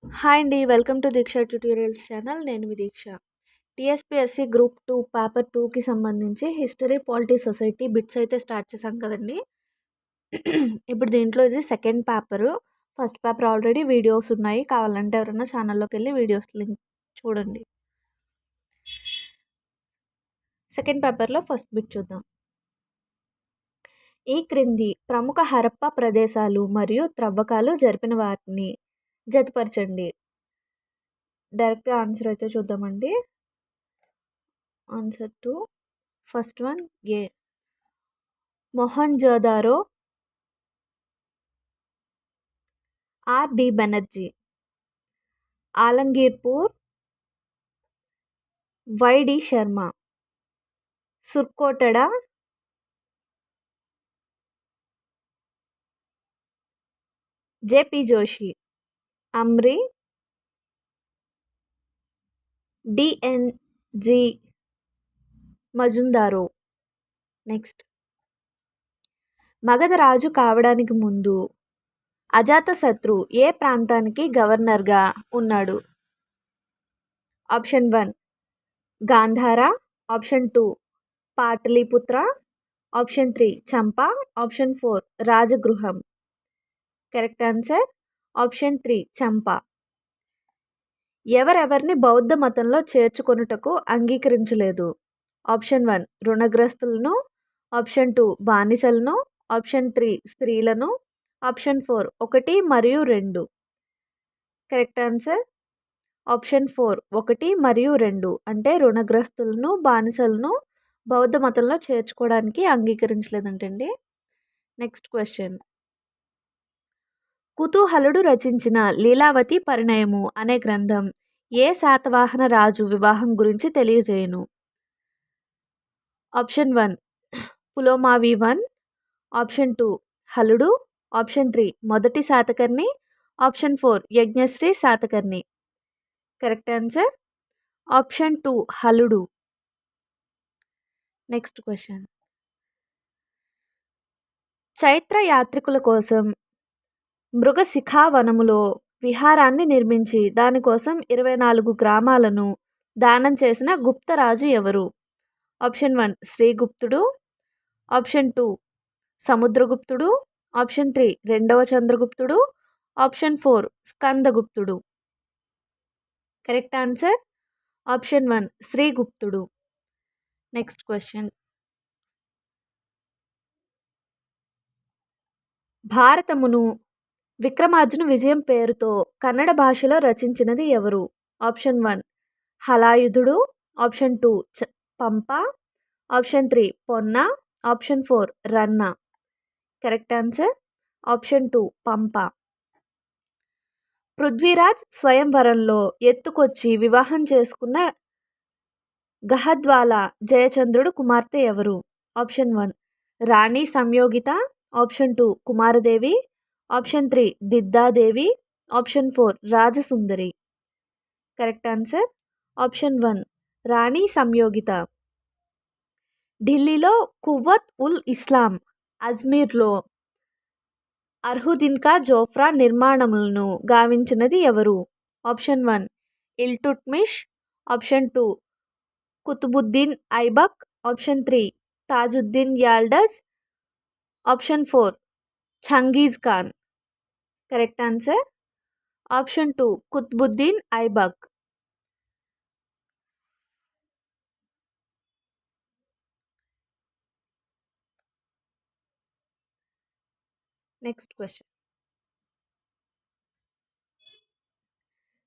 Hi అండి. Welcome to Deeksha tutorials channel. నేను మీ దీక్ష. టీఎస్పీఎస్సీ గ్రూప్ 2 పేపర్ 2కి సంబంధించి హిస్టరీ, పాలిటీ, సొసైటీ బిట్స్ అయితే స్టార్ట్ చేశాం కదండీ! ఇప్పుడు దీంట్లో ఇది second paper. First paper already videos ఉన్నాయి. కావాలంటే ఎవరైనా ఛానల్లోకెళ్ళి వీడియోస్ లింక్ చూడండి. సెకండ్ పేపర్లో ఫస్ట్ బిట్ చూద్దాం. ఈ క్రింది ప్రముఖ హరప్ప ప్రదేశాలు మరియు త్రవ్వకాలు జరిపిన వాటిని జతపరచండి. డైరెక్ట్‌గా ఆన్సర్ అయితే చూద్దామండి. Answer to first one A. Mohenjodaro, R D. Banerjee. Alamgirpur, Y D. Sharma. Surkotada, J P. Joshi. Amri, D N G. Majumdar. Next, Magadha రాజు కావడానికి ముందు అజాతశత్రు ఏ ప్రాంతానికి గవర్నర్గా ఉన్నాడు? Option 1 Gandhara, option 2 Pataliputra, option 3 Champa, option 4 Rajagriham. Correct answer option 3 Champa. ఎవరెవరిని బౌద్ధ మతంలో చేర్చుకొనుటకు అంగీకరించలేదు? ఆప్షన్ 1 రుణగ్రస్తులను, ఆప్షన్ 2 బానిసలను, ఆప్షన్ 3 స్త్రీలను, ఆప్షన్ 4 1 మరియు 2. కరెక్ట్ ఆన్సర్ ఆప్షన్ 4 1 మరియు 2 అంటే రుణగ్రస్తులను, బానిసలను బౌద్ధ మతంలో చేర్చుకోవడానికి అంగీకరించలేదంటండి. Next question. కుతూహలుడు రచించిన లీలావతి పరిణయము అనే గ్రంథం ఏ శాతవాహన రాజు వివాహం గురించి తెలియజేయును? ఆప్షన్ 1 పులోమావి 1, ఆప్షన్ 2 హలుడు, ఆప్షన్ 3 మొదటి Satakarni, option 4 Yajnashri Satakarni. Correct answer option 2 హలుడు. Next question. చైత్ర యాత్రికుల కోసం మృగశిఖావనములో విహారాన్ని నిర్మించి దానికోసం 24 గ్రామాలను దానం చేసిన గుప్తరాజు ఎవరు? ఆప్షన్ 1 శ్రీగుప్తుడు, ఆప్షన్ 2 సముద్రగుప్తుడు, ఆప్షన్ 3 రెండవ చంద్రగుప్తుడు, ఆప్షన్ 4 స్కందగుప్తుడు. కరెక్ట్ ఆన్సర్ ఆప్షన్ 1 శ్రీగుప్తుడు. Next question. భారతమును విక్రమార్జున విజయం పేరుతో కన్నడ భాషలో రచించినది ఎవరు? ఆప్షన్ 1 హలాయుధుడు, ఆప్షన్ 2 పంప, option 3 Ponna, option 4 Ranna. Correct answer option 2 Pampa. Prithviraj స్వయంవరంలో ఎత్తుకొచ్చి వివాహం చేసుకున్న గహద్వాల జయచంద్రుడు కుమార్తె ఎవరు? Option 1 Rani Sanyogita, option 2 Kumaradevi, option 3 Diddadevi, option 4 Rajasundari. Correct answer option 1 Rani Sanyogita. ఢిల్లీలో కువ్వత్ ఉల్ ఇస్లాం అజ్మీర్లో అర్హుద్దీన్ ఖా జోఫ్రా నిర్మాణములను గావించినది ఎవరు? Option 1 Iltutmish, option 2 Qutbuddin Aibak, option 3 Tajuddin Yalduz, option 4 Genghis Khan. Correct answer option 2 Qutbuddin Aibak. Next question.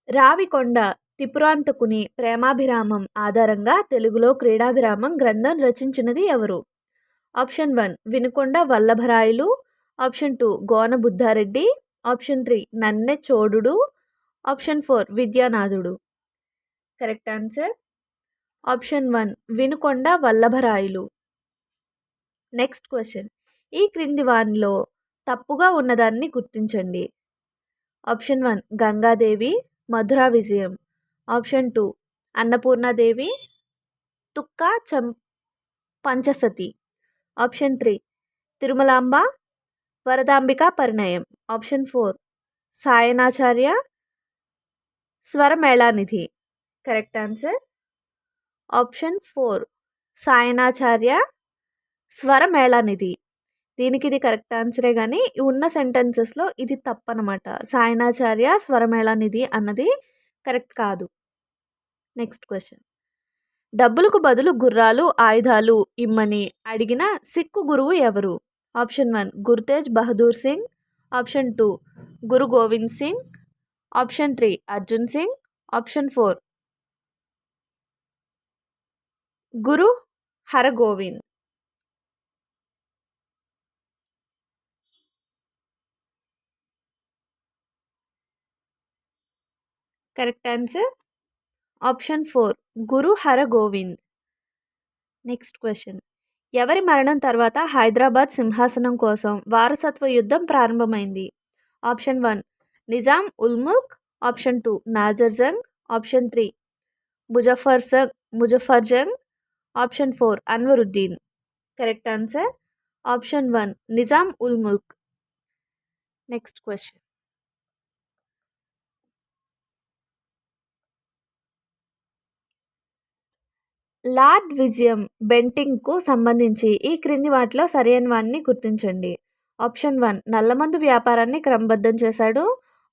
Ravikonda త్రిపురాంతకుని ప్రేమాభిరామం ఆధారంగా తెలుగులో క్రీడాభిరామం గ్రంథం రచించినది ఎవరు? ఆప్షన్ 1 వినుకొండ వల్లభరాయలు, ఆప్షన్ 2 గోన బుద్ధారెడ్డి, ఆప్షన్ 3 నన్నె చోడుడు, ఆప్షన్ 4 విద్యానాథుడు. కరెక్ట్ ఆన్సర్ ఆప్షన్ 1 వినుకొండ వల్లభరాయలు. Next question. ఈ క్రింది వానిలో తప్పుగా ఉన్నదాన్ని గుర్తించండి. Option 1 Gangadevi Madhura Vijayam, option 2 Annapurnadevi Tukka Panchasati, option 3 Tirumalamba Varadambika Parinayam, option 4 Sayanacharya Swaramelanidhi. Correct answer. Option 4 Sayanacharya Swaramelanidhi. దీనికి ఇది కరెక్ట్ ఆన్సరే కానీ ఉన్న సెంటెన్సెస్లో ఇది తప్పనమాట. సాయనాచార్య స్వరమేళానిధి అన్నది కరెక్ట్ కాదు. Next question. డబ్బులకు బదులు గుర్రాలు ఆయుధాలు ఇమ్మని అడిగిన సిక్కు గురువు ఎవరు? Option 1 Gurtej Bahadur Singh, option 2 Guru Govind Singh, option 3 Arjun Singh, option 4 Guru Hargovind. Correct answer option 4 Guru Hargovind. Next question. ఎవరి మరణం తర్వాత హైదరాబాద్ సింహాసనం కోసం వారసత్వ యుద్ధం ప్రారంభమైంది? Option 1 Nizam ul Mulk, option 2 Nasir Jung, option 3 Muzaffar Jung, option 4 Anwaruddin. Correct answer option 1 Nizam ul Mulk. Next question. Lord William బెంటింగ్కు సంబంధించి ఈ క్రింది వాటిలో సరైన వాటిని గుర్తించండి. ఆప్షన్ 1 నల్లమందు వ్యాపారాన్ని క్రమబద్ధం చేశాడు,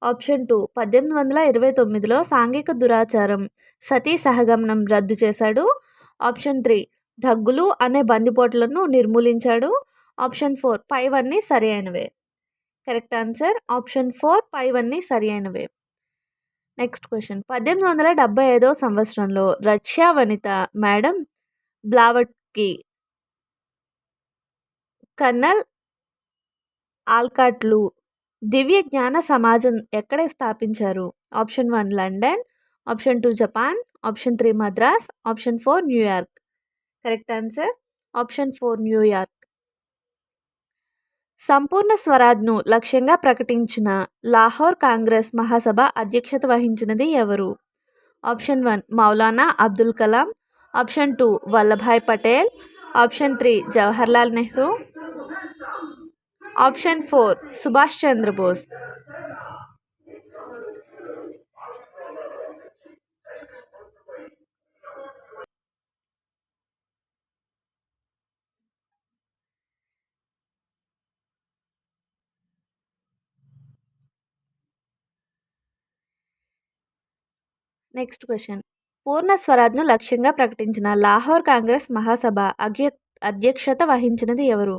ఆప్షన్ 2 1829లో సాంఘిక దురాచారం సతీ సహగమనం రద్దు చేశాడు, ఆప్షన్ 3 దగ్గులు అనే బందిపోట్లను నిర్మూలించాడు, ఆప్షన్ 4 పైవన్నీ సరి అయినవే. కరెక్ట్ ఆన్సర్ ఆప్షన్ 4 పైవన్నీ సరి అయినవే. Next question. 1875 సంవత్సరంలో రష్యా వనిత మేడం బ్లావట్స్కీ కర్నల్ ఆల్కాట్లు దివ్య జ్ఞాన సమాజం ఎక్కడ స్థాపించారు? Option 1 London, option 2 Japan, option 3 Madras, option 4 New York. Correct answer option 4 New York. సంపూర్ణ స్వరాజ్ను లక్ష్యంగా ప్రకటించిన లాహోర్ కాంగ్రెస్ మహాసభ అధ్యక్షత వహించినది ఎవరు? Option 1 Maulana Abdul Kalam, option 2 Vallabhbhai Patel, option 3 Jawaharlal Nehru, option 4 Subhash Chandra Bose. Next question. Purna స్వరాజ్ను లక్ష్యంగా ప్రకటించిన లాహోర్ కాంగ్రెస్ మహాసభ అధ్యక్షత వహించినది ఎవరు?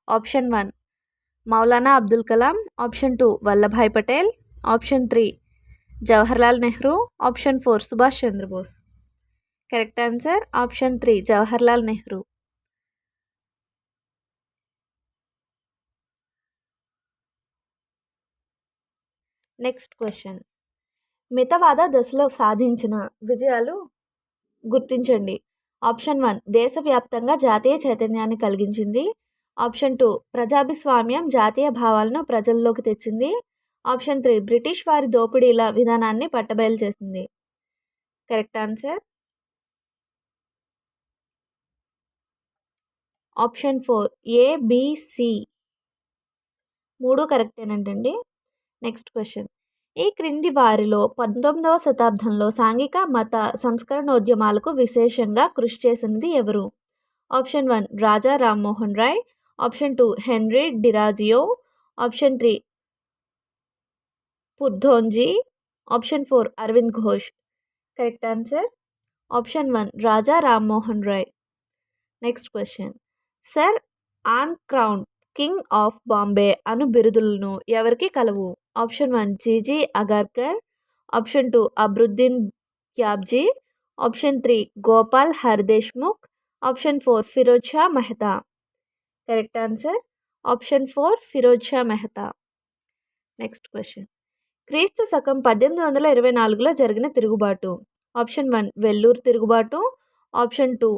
Option 1 Maulana Abdul Kalam, option 2 Vallabhbhai Patel, option 3 Jawaharlal Nehru, option 4 Subhash Chandra Bose. Correct answer option 3 Jawaharlal Nehru. Next question. మితవాద దశలో సాధించిన విజయాలు గుర్తించండి. ఆప్షన్ 1 దేశవ్యాప్తంగా జాతీయ చైతన్యాన్ని కలిగించింది, ఆప్షన్ 2 ప్రజాభిస్వామ్యం జాతీయ భావాలను ప్రజల్లోకి తెచ్చింది, ఆప్షన్ 3 బ్రిటిష్ వారి దోపిడీల విధానాన్ని పట్టబయలు చేసింది. Correct answer option 4 ABC. 3 కరెక్టేనంటండి. Next question. ఈ క్రింది వారిలో 19వ శతాబ్దంలో సాంఘిక మత సంస్కరణోద్యమాలకు విశేషంగా కృషి చేసినది ఎవరు? Option 1 Raja Rammohan Roy, option 2 Henry Derozio, option 3 పుర్ధోంజీ, option 4 Aravind Ghosh. Correct answer option 1 Raja Rammohan Roy. Next question. Sir uncrowned king of Bombay అను బిరుదులను ఎవరికి కలవు? Option 1 G G Agarkar, option 2 Badruddin Tyabji, option 3 Gopal Hari Deshmukh, option 4 Firoz Shah Mehta. Correct answer option 4 Firoz Shah Mehta. Next question. క్రీస్తు శకం 1824లో జరిగిన తిరుగుబాటు. ఆప్షన్ 1 వెల్లూరు తిరుగుబాటు, ఆప్షన్ 2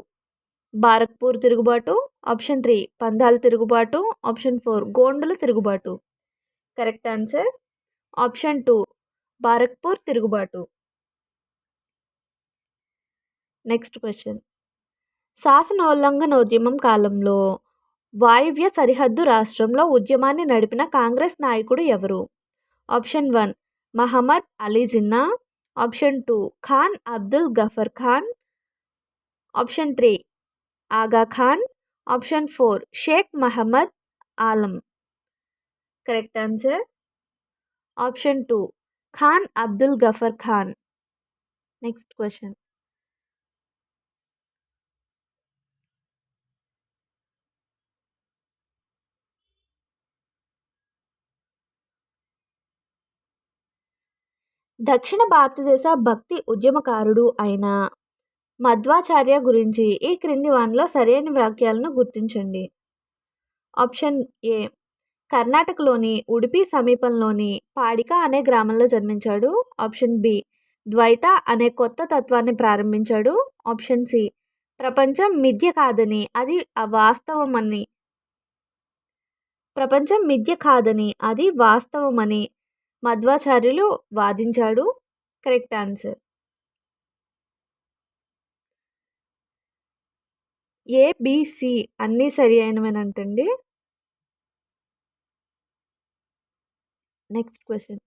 బారక్పూర్ తిరుగుబాటు, ఆప్షన్ 3 పందాల్ తిరుగుబాటు, ఆప్షన్ 4 గోండుల తిరుగుబాటు. కరెక్ట్ ఆన్సర్ ఆప్షన్ 2 బారక్పూర్ తిరుగుబాటు. Next question. శాసనోల్లంఘనోద్యమం కాలంలో వాయువ్య సరిహద్దు రాష్ట్రంలో ఉద్యమాన్ని నడిపిన కాంగ్రెస్ నాయకుడు ఎవరు? Option 1 Mohammad Ali Jinnah, option 2 Khan Abdul Ghaffar Khan. Option 3 Aga Khan. Option 4 Sheikh Mohammad Alam. Correct answer option 2 Khan Abdul Ghaffar Khan. Next question. దక్షిణ భారతదేశ భక్తి ఉద్యమకారుడు అయిన మధ్వాచార్య గురించి ఈ క్రింది వానిలో సరైన వాక్యాలను గుర్తించండి. ఆప్షన్ ఏ కర్ణాటకలోని ఉడిపి సమీపంలోని పాడిక అనే గ్రామంలో జన్మించాడు. ఆప్షన్ బి ద్వైత అనే కొత్త తత్వాన్ని ప్రారంభించాడు. ఆప్షన్ సి ప్రపంచం మిథ్య కాదని అది వాస్తవమని మధ్వాచార్యులు వాదించాడు. కరెక్ట్ ఆన్సర్ ఏబిసి అన్నీ సరి అయినవేనంటండి. Next question.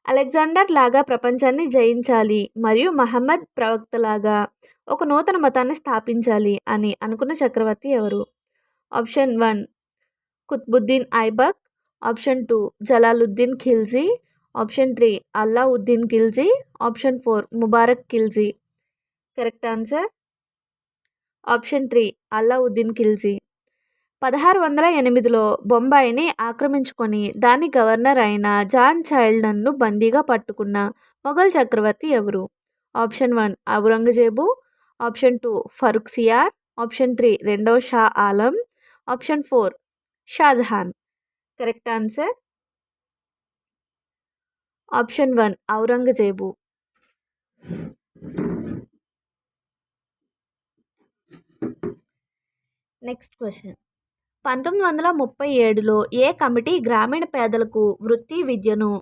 అలెగ్జాండర్ లాగా ప్రపంచాన్ని జయించాలి మరియు మహమ్మద్ ప్రవక్తలాగా ఒక నూతన మతాన్ని స్థాపించాలి అని అనుకున్న చక్రవర్తి ఎవరు? Option 1 Qutbuddin Aibak. Option 2 Jalaluddin Khilji. Option 3 Alauddin Khilji. Option 4 Mubarak Khilji. Correct answer option 3 Alauddin Khilji. 1608లో బొంబాయిని ఆక్రమించుకొని దాని గవర్నర్ అయిన జాన్ చైల్డన్ను బందీగా పట్టుకున్న మొఘల్ చక్రవర్తి ఎవరు? Option 1 Aurangzeb. Option 2 Farrukhsiyar. Option 3 రెండవ Shah Alam. Option 4 Shahjahan. Correct answer option 1 Aurangzeb. Next question. 1937లో ఏ కమిటీ గ్రామీణ పేదలకు వృత్తి విద్యను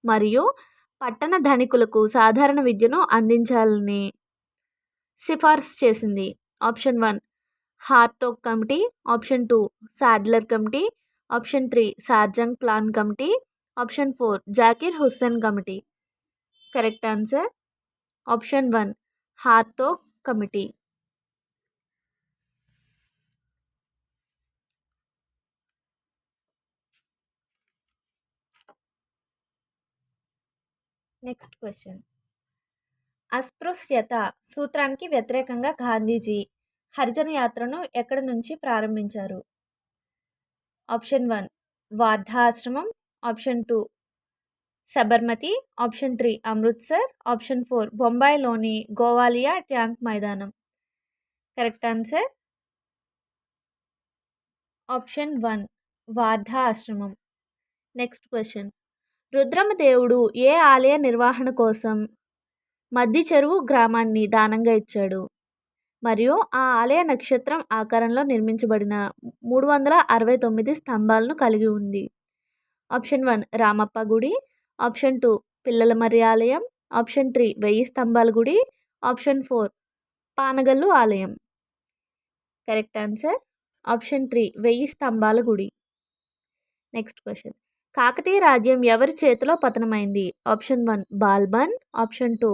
మరియు పట్టణ ధనికులకు సాధారణ విద్యను అందించాలని సిఫార్సు చేసింది? Option 1 Hartog committee. Option 2 Sadler committee. Option 3 Sargent plan committee. Option 4 Zakir Hussain committee. Correct answer option 1 Hartog committee. Next question. అస్పృశ్యత సూత్రానికి వ్యతిరేకంగా గాంధీజీ హరిజన యాత్రను ఎక్కడి నుంచి ప్రారంభించారు? ఆప్షన్ 1 వార్ధా ఆశ్రమం. Option 2 Sabarmati. Option 3 Amritsar. Option 4 బొంబాయిలోని గోవాలియా ట్యాంక్ మైదానం. కరెక్ట్ ఆన్సర్ ఆప్షన్ 1 వార్ధా ఆశ్రమం. Next question. రుద్రమదేవుడు ఏ ఆలయ నిర్వహణ కోసం మద్ది చెరువు గ్రామాన్ని దానంగా ఇచ్చాడు మరియు ఆ ఆలయ నక్షత్రం ఆకారంలో నిర్మించబడిన 369 స్తంభాలను కలిగి ఉంది? ఆప్షన్ 1 రామప్ప గుడి. ఆప్షన్ 2 పిల్లలమర్రి ఆలయం. ఆప్షన్ 3 1000 స్తంభాల గుడి. ఆప్షన్ 4 పానగల్లు ఆలయం. కరెక్ట్ ఆన్సర్ ఆప్షన్ 3 1000 స్తంభాల గుడి. Next question. కాకతీయ రాజ్యం ఎవరి చేతిలో పతనమైంది? Option 1 Balban. Option 2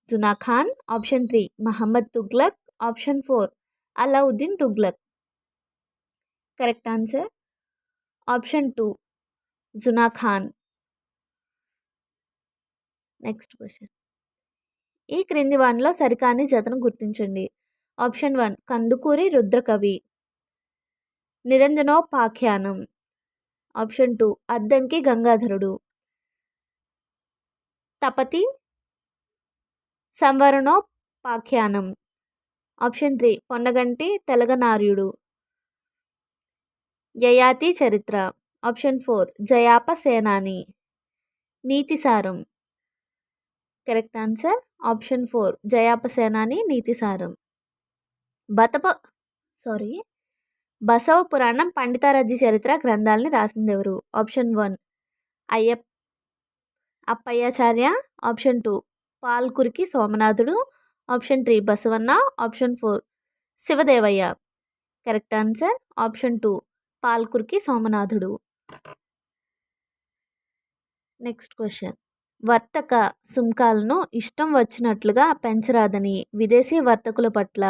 Juna Khan. Option 3 Muhammad Tughlaq. Option 4 Alauddin Tughlaq. Correct answer option 2 Juna Khan. Next question. ఈ క్రింది వానిలో సరికాని జతను గుర్తించండి. ఆప్షన్ 1 కందుకూరి రుద్రకవి. నిరంజనోపాఖ్యానం. ఆప్షన్ 2 అద్దంకి గంగాధరుడు. తపతి సంవరణోపాఖ్యానం. ఆప్షన్ 3 పొన్నగంటి తెలగనార్యుడు. Yayati Charitra. Option 4 Jayapa Senani. Nitisaram. Correct answer option 4 Jayapa Senani Nitisaram. Basava Puranam Panditaradhya Charitra గ్రంథాలని రాసింది ఎవరు? ఆప్షన్ 1 అప్పయ్యాచార్య. ఆప్షన్ 2 పాల్కురికి సోమనాథుడు. Option 3 Basavanna. Option 4 Sivadevayya. Correct answer option 2 Palkuriki సోమనాథుడు. Next question. వర్తక సుంకాలను ఇష్టం వచ్చినట్లుగా పెంచరాదని విదేశీ వర్తకుల పట్ల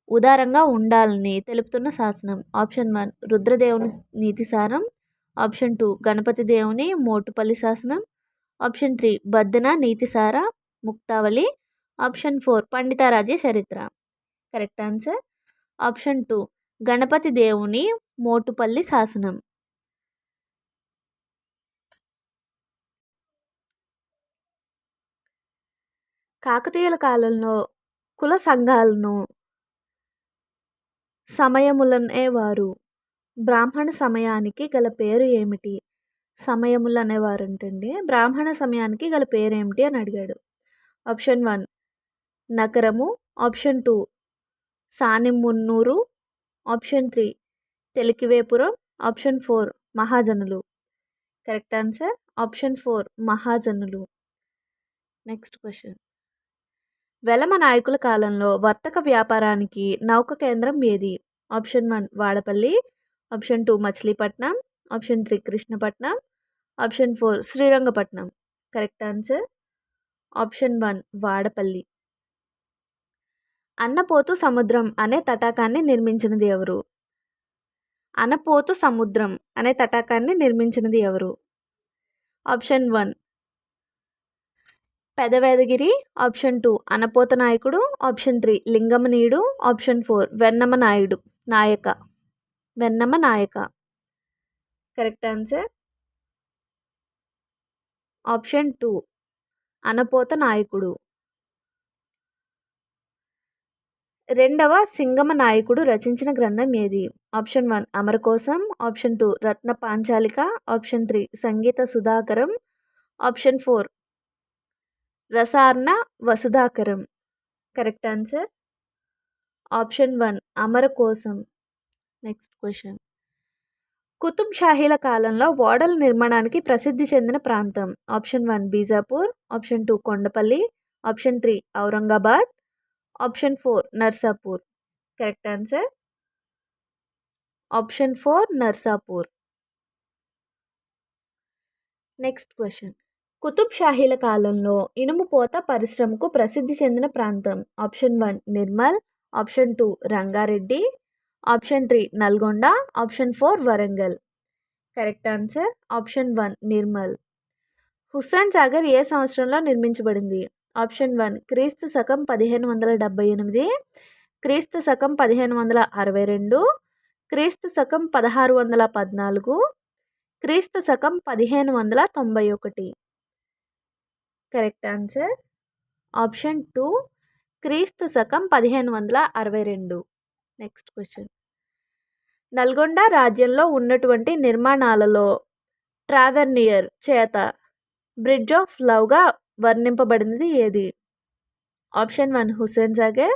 ఉదారంగా ఉండాలని తెలుపుతున్న శాసనం. ఆప్షన్ 1 రుద్రదేవుని నీతిసారం. ఆప్షన్ 2 గణపతి దేవుని మోటుపల్లి శాసనం. ఆప్షన్ 3 బద్దెన నీతిసార ముక్తావళి. ఆప్షన్ 4 పండితారాధ్య చరిత్ర. కరెక్ట్ ఆన్సర్ ఆప్షన్ 2 గణపతి దేవుని మోటుపల్లి శాసనం. కాకతీయుల కాలంలో కుల సంఘాలను సమయములనేవారు. బ్రాహ్మణ సమయానికి గల పేరు ఏమిటి? సమయములు అనేవారు అంటండి. బ్రాహ్మణ సమయానికి గల పేరు ఏమిటి అని అడిగాడు. ఆప్షన్ 1 నగరము. ఆప్షన్ 2 సానిమున్నూరు. ఆప్షన్ 3 తెలికివేపురం. ఆప్షన్ 4 మహాజనులు. కరెక్ట్ ఆన్సర్ ఆప్షన్ 4 మహాజనులు. Next question. వెలమ నాయకుల కాలంలో వర్తక వ్యాపారానికి నౌక కేంద్రం ఏది? Option 1 Vadapalli. Option 2 Machilipatnam. Option 3 Krishnapatnam. Option 4 Srirangapatnam. Correct answer option 1 Vadapalli. Annapotu Samudram అనే తటాకాన్ని నిర్మించినది ఎవరు? అనపోతు సముద్రం అనే తటాకాన్ని నిర్మించినది ఎవరు? ఆప్షన్ 1 పెదవేదగిరి. ఆప్షన్ 2 అనపోత నాయకుడు. ఆప్షన్ 3 లింగమనీయుడు. ఆప్షన్ 4 వెన్నమ నాయక. కరెక్ట్ ఆన్సర్ ఆప్షన్ 2 అనపోత నాయకుడు. రెండవ సింగమ నాయకుడు రచించిన గ్రంథం ఏది? Option 1 Amarakosham. Option 2 Ratna Panchalika. Option 3 Sangita Sudhakaram. Option 4 Rasarna Vasudhakaram. Correct answer option 1 Amarakosham. Next question. Qutb షాహీల కాలంలో ఓడల నిర్మాణానికి ప్రసిద్ధి చెందిన ప్రాంతం. Option 1 Bijapur. Option 2 Kondapalli. Option 3 Aurangabad. Option 4 Narsapur. Correct answer option 4 Narsapur. Next question. Qutb షాహీల కాలంలో ఇనుము పోత పరిశ్రమకు ప్రసిద్ధి చెందిన ప్రాంతం. Option 1 Nirmal. Option 2 Rangareddy. Option 3 Nalgonda. Option 4 Warangal. Correct answer option 1 Nirmal. Hussain Sagar ఏ సంవత్సరంలో నిర్మించబడింది? ఆప్షన్ 1 క్రీస్తు శకం 1578. క్రీస్తు శకం 1562. క్రీస్తు శకం 1614. క్రీస్తు శకం 1591. కరెక్ట్ ఆన్సర్ ఆప్షన్ 2 క్రీస్తు శకం 1562. Next question. నల్గొండ రాజ్యంలో ఉన్నటువంటి నిర్మాణాలలో ట్రావెర్నియర్ చేత బ్రిడ్జ్ ఆఫ్ లవ్గా వర్ణింపబడినది ఏది? ఆప్షన్ 1 హుస్సేన్ సాగర్.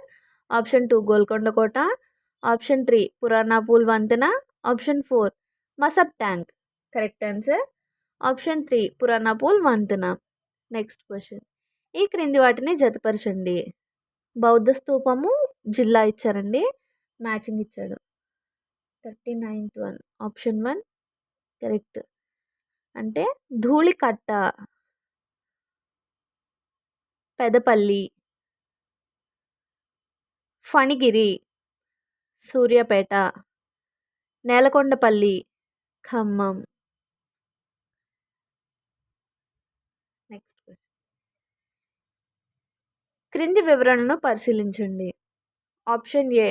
ఆప్షన్ 2 గోల్కొండ కోట. ఆప్షన్ 3 పురాణాపూల్ వంతెన. Option 4 Masab tank. Correct answer option 3 Puranapul వంతెన. Next question. ఈ క్రింది వాటిని జతపరచండి. బౌద్ధ స్తూపము జిల్లా ఇచ్చారండి. మ్యాచింగ్ ఇచ్చాడు. 39th one option 1 correct. అంటే ధూళికట్ట, పెదపల్లి, ఫణిగిరి, సూర్యాపేట, నేలకొండపల్లి, ఖమ్మం. Next question. క్రింది వివరణను పరిశీలించండి. ఆప్షన్ ఏ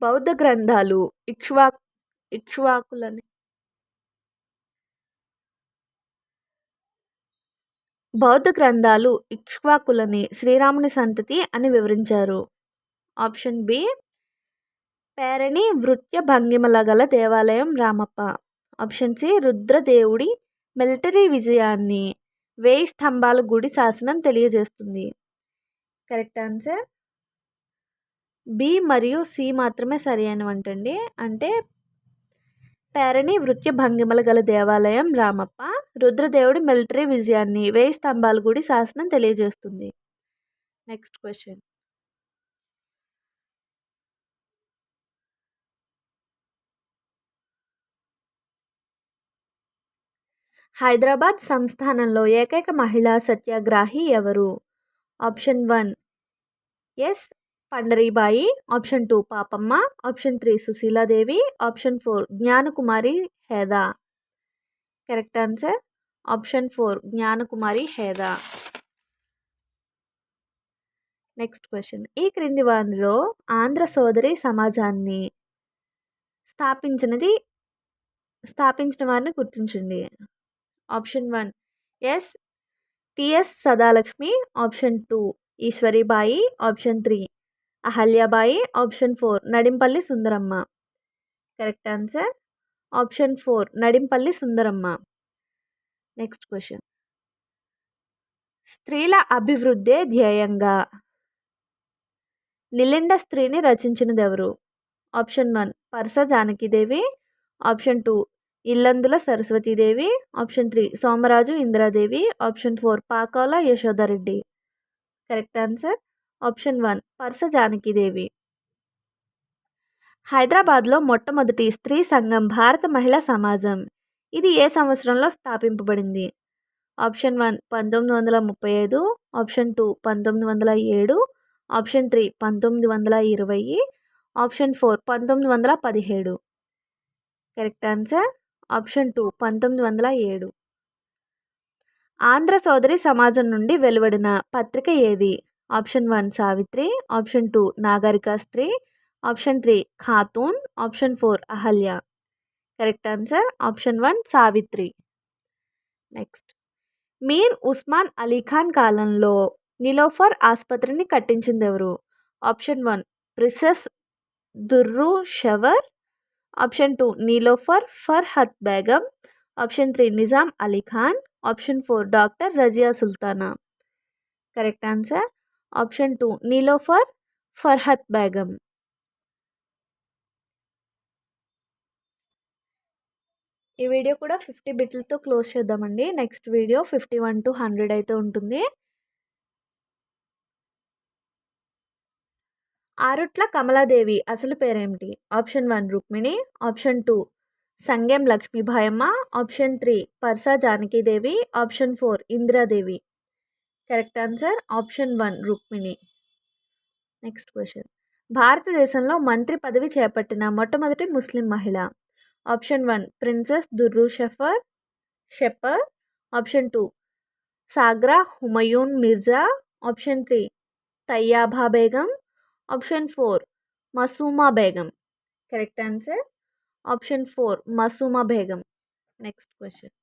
బౌద్ధ గ్రంథాలు ఇక్ష్వాకులని శ్రీరాముని సంతతి అని వివరించారు. ఆప్షన్ బి పేరణి వృత్య భంగిమల గల దేవాలయం రామప్ప. ఆప్షన్ సి రుద్రదేవుడి మిలిటరీ విజయాన్ని 1000 స్తంభాల గుడి శాసనం తెలియజేస్తుంది. కరెక్ట్ ఆన్సర్ బి మరియు సి మాత్రమే సరి అయినవంటండి. అంటే పేరణి వృత్య భంగిమల గల దేవాలయం రామప్ప, రుద్రదేవుడి మిలిటరీ విజయాన్ని 1000 స్తంభాల గుడి శాసనం తెలియజేస్తుంది. Next question. హైదరాబాద్ సంస్థానంలో ఏకైక మహిళా సత్యాగ్రాహి ఎవరు? Option 1 S Pandaribai, option 2 Papamma, option 3 Sushiladevi, option 4 Jnanakumari Heda. Correct answer option 4 Jnanakumari Heda. Next question. ఈ క్రింది వారిలో ఆంధ్ర సోదరి సమాజాన్ని స్థాపించిన వారిని గుర్తించండి. Option 1 S T S Sadalakshmi, option 2 Eshwaribai, option 3 Ahalyabai, option 4 Nadimpalli Sundaramma. Correct answer option 4 Nadimpalli Sundaramma. Next question. స్త్రీల అభివృద్ధే ధ్యేయంగా నిలిండ స్త్రీని రచించినది ఎవరు? Option 1 Parasa Janakidevi, option 2 Illandula Saraswatidevi, option 3 Somaraju Indiradevi, option 4 Pakala Yashodareddy. Correct answer option 1 Parasa Janakidevi. హైదరాబాద్లో మొట్టమొదటి స్త్రీ సంఘం భారత మహిళా సమాజం ఇది ఏ సంవత్సరంలో స్థాపింపబడింది? Option 1 1935, option 2 1907, option 3 1920, option 4 1917. Correct answer option 2 1907. Andhra సోదరి సమాజం నుండి వెలువడిన పత్రిక ఏది? ఆప్షన్ 1 సావిత్రి, ఆప్షన్ 2 నాగరిక స్త్రీ, option 3 Khatoon, option 4 Ahalya. Correct answer option 1 Savitri. Next. Mir Usman Ali Khan కాలంలో నిలోఫర్ ఆసుపత్రిని కట్టించింది ఎవరు? Option 1 princess Durru Shehvar, option 2 Niloufer Farhat Begum, option 3 Nizam Ali Khan, option 4 doctor Razia Sultana. Correct answer option 2 Niloufer Farhat Begum. ఈ వీడియో కూడా 50 బిట్లతో క్లోజ్ చేద్దామండి. నెక్స్ట్ వీడియో 51 to 100 అయితే ఉంటుంది. ఆరుట్ల కమలాదేవి అసలు పేరేమిటి? Option 1 Rukmini, option 2 Sangem Lakshmibayamma, option 3 Parsa Janakidevi, option 4 Indiradevi. Correct answer option 1 Rukmini. Next question. భారతదేశంలో మంత్రి పదవి చేపట్టిన మొట్టమొదటి ముస్లిం మహిళ? Option 1 princess Durru Shehvar, option 2 Sughra Humayun Mirza, option 3 Tayyaba Begum, option 4 Masuma Begum. Correct answer option 4 Masuma Begum. Next question.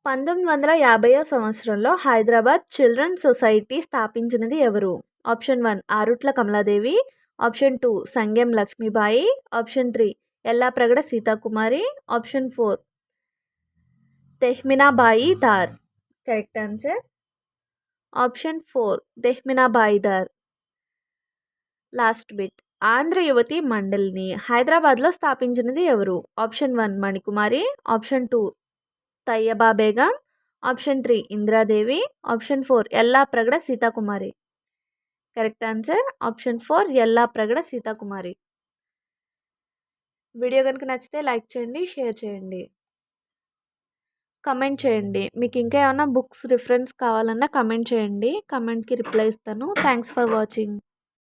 1950వ సంవత్సరంలో హైదరాబాద్ చిల్డ్రన్ సొసైటీ స్థాపించినది ఎవరు? Option 1 Arutla Kamaladevi, option 2 Sangem Lakshmibai, option 3 Yellapragada Seethakumari, option 4 Tehminabai Dar. Correct answer option 4 Tehminabai Dar. Last bit. Andhra యువతి మండలిని హైదరాబాద్లో స్థాపించినది ఎవరు? Option 1 Manikumari, option 2 Tayyaba Begum, option 3 Indiradevi, option 4 Yellapragada Seethakumari. Correct answer option 4 Yellapragada Seethakumari. Video కనుక నచ్చితే లైక్ చేయండి, షేర్ చేయండి, కమెంట్ చేయండి. మీకు ఇంకా ఏమైనా బుక్స్ రిఫరెన్స్ కావాలన్నా కమెంట్ చేయండి. కమెంట్కి రిప్లై ఇస్తాను. Thanks for watching.